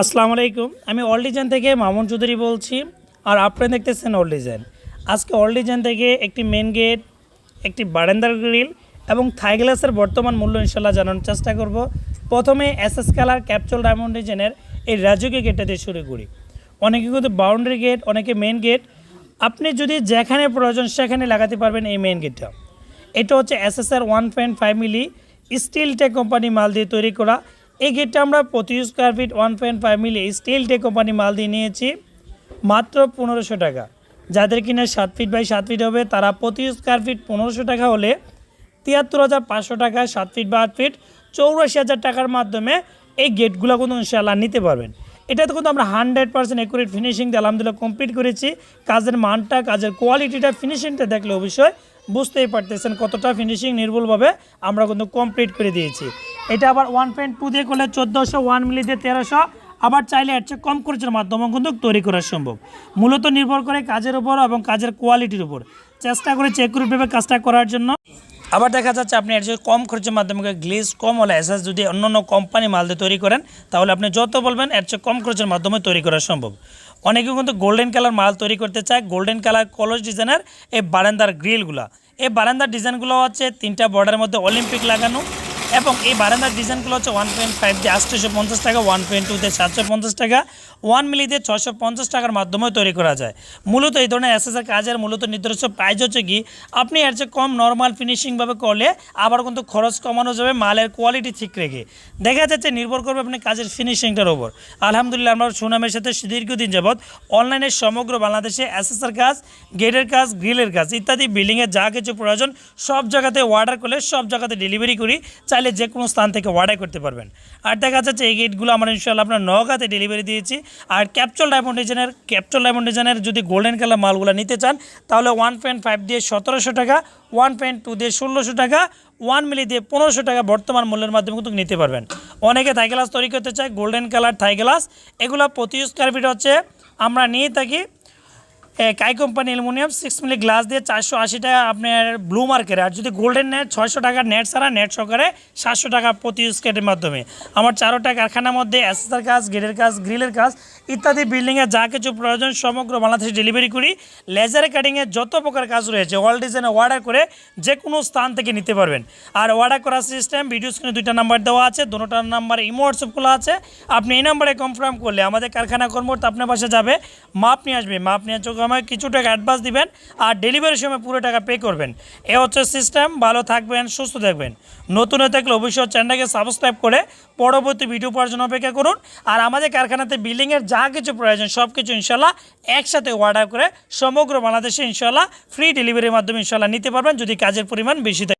আসসালামু আলাইকুম। আমি অল ডিজাইন থেকে মামুন চৌধুরী বলছি, আর আপনারা দেখতেছেন অল ডিজাইন। আজকে অল ডিজাইন থেকে একটি মেন গেট, একটি বারান্দার গ্রিল এবং থাই গ্লাসের বর্তমান মূল্য ইনশাল্লাহ জানানোর চেষ্টা করব। প্রথমে এসএস কালার ক্যাপচুল ডায়মন্ড ডিজাইনের এই রাজকীয় গেটটা দিয়ে শুরু করি। অনেকে কিন্তু বাউন্ডারি গেট, অনেকে মেন গেট, আপনি যদি যেখানে প্রয়োজন সেখানে লাগাতে পারবেন এই মেন গেটটা। এটা হচ্ছে SSR 1.5 milli steel tech company মাল দিয়ে তৈরি করা। এই গেটটা আমরা প্রতি square feet 1.5 milli steel tech company মাল দিয়ে নিয়েছি মাত্র 1500 টাকা। যাদের কিনা 7 ফিট বাই 7 ফিট হবে তারা প্রতি স্কোয়ার ফিট 1500 টাকা হলে 73,500 টাকা, 7 ফিট বা 8 ফিট 84,000 টাকার মাধ্যমে এই গেটগুলো কিন্তু ইনশাআল্লাহ নিতে পারবেন। এটাতে কিন্তু আমরা 100% অ্যাকুরেট ফিনিশিং দিয়ে আলহামদুলিল্লাহ কমপ্লিট করেছি। কাজের মানটা, কাজের কোয়ালিটিটা, ফিনিশিংটা দেখলে অবশ্যই বুঝতেই পারতেছেন কতটা ফিনিশিং নির্ভুলভাবে আমরা কিন্তু কমপ্লিট করে দিয়েছি। এটা আবার 1.2 দিয়ে করলে 1400, 1 মিলি দিয়ে 1300, আবার চাইলে এর চেয়ে কম খরচের মাধ্যমেও কিন্তু তৈরি করা সম্ভব। মূলত নির্ভর করে কাজের উপর এবং কাজের কোয়ালিটির উপর। চেষ্টা করে অ্যাকুরেটভাবে কাজটা করার জন্য। আবার দেখা যাচ্ছে আপনি এর যে কম খরচের মাধ্যমে গ্লেজ কম হলে এসএস যদি অন্য কোম্পানি মাল দিয়ে তৈরি করেন তাহলে আপনি যত বলবেন এর চেয়ে কম খরচের মাধ্যমে তৈরি করা সম্ভব। অনেকে কিন্তু গোল্ডেন কালার মাল তৈরি করতে চায়। গোল্ডেন কালার কলস ডিজাইনের এই বারান্দার গ্রিলগুলো, এই বারান্দার ডিজাইনগুলো হচ্ছে 3টা বর্ডারের মধ্যে অলিম্পিক লাগানো, এবং এই বারান্দার ডিজাইনগুলো হচ্ছে 1.5 দিয়ে 850 টাকা, 1.2 দিয়ে 750 টাকা, 1 মিলি দিয়ে 650 টাকার মাধ্যমেও তৈরি করা যায়। মূলত এই ধরনের এসএসআর কাজের মূলত নির্দিষ্ট প্রাইস হচ্ছে কি, আপনি এর চেয়ে কম নর্মাল ফিনিশিংভাবে করলে আবার কিন্তু খরচ কমানো যাবে মালের কোয়ালিটি ঠিক রেখে। দেখা যাচ্ছে নির্ভর করবে আপনি কাজের ফিনিশিংটার ওপর। আলহামদুলিল্লাহ আমরা সুনামের সাথে দীর্ঘদিন যাবৎ অনলাইনে সমগ্র বাংলাদেশে এসএসআর কাজ, গেটের কাজ, গ্রিলের কাজ ইত্যাদি বিল্ডিংয়ের যা কিছু প্রয়োজন সব জায়গাতে অর্ডার করলে সব জায়গাতে ডেলিভারি করি। চাইলে যে কোনো স্থান থেকে অর্ডার করতে পারবেন। আর দেখা যাচ্ছে এই গেটগুলো আমরা ইনশাআল্লাহ আপনার নগাতে ডেলিভারি দিয়েছি। আর ক্যাপচুল ডায়মন্ড ডিজাইনের যদি গোল্ডেন কালার মালগুলো নিতে চান তাহলে 1.5 দিয়ে 1700 টাকা, 1.2 দিয়ে 1600 টাকা, 1 মিলি দিয়ে 1500 টাকা বর্তমান মূল্যের মাধ্যমে কিন্তু নিতে পারবেন। অনেকে থাই গ্লাস তৈরি করতে চায়, গোল্ডেন কালার থাই গ্লাস, এগুলো প্রতি স্কোয়ার ফিট হচ্ছে আমরা নিয়ে থাকি কাই কোম্পানি অ্যালুমিনিয়াম 6 মিলি গ্লাস দিয়ে 480 টাকা আপনার ব্লু মার্কের। আর যদি গোল্ডেন নেট 600 টাকা, নেট ছাড়া নেট সহকারে 700 টাকা প্রতি স্কোয়ারের মাধ্যমে। আমার 4টা কারখানার মধ্যে এসএসআর কাজ, গেটের কাজ, গ্রিলের কাজ ইত্যাদি বিল্ডিংয়ে যা কিছু প্রয়োজন সমগ্র বাংলাদেশে ডেলিভারি করি। লেজার কাটিংয়ের যত প্রকার কাজ রয়েছে অল ডিজাইনে অর্ডার করে যে কোনো স্থান থেকে নিতে পারবেন। আর অর্ডার করার সিস্টেম ভিডিও স্ক্রিনে 2টা নাম্বার দেওয়া আছে, দুটোটার নাম্বারে ইমো হোয়াটসঅ্যাপ খোলা আছে। আপনি এই নাম্বারে কনফার্ম করলে আমাদের কারখানা কর্মকর্তা আপনার পাশে যাবে, মাপ নিয়ে আসবে, মাপ নিয়ে চোখ আমায় কিছু টাকা অ্যাডভান্স দিবেন আর ডেলিভারির সময় পুরো টাকা পে করবেন। এ হচ্ছে সিস্টেম। ভালো থাকবেন, সুস্থ থাকবেন। নতুন হয়ে থাকলে অবশ্যই চ্যানেলটাকে সাবস্ক্রাইব করে পরবর্তী ভিডিও পাওয়ার জন্য অপেক্ষা করুন। আর আমাদের কারখানাতে বিল্ডিংয়ের যা কিছু প্রয়োজন সব কিছু ইনশাল্লাহ একসাথে অর্ডার করে সমগ্র বাংলাদেশে ইনশাল্লাহ ফ্রি ডেলিভারির মাধ্যমে ইনশাল্লাহ নিতে পারবেন যদি কাজের পরিমাণ বেশি থাকে।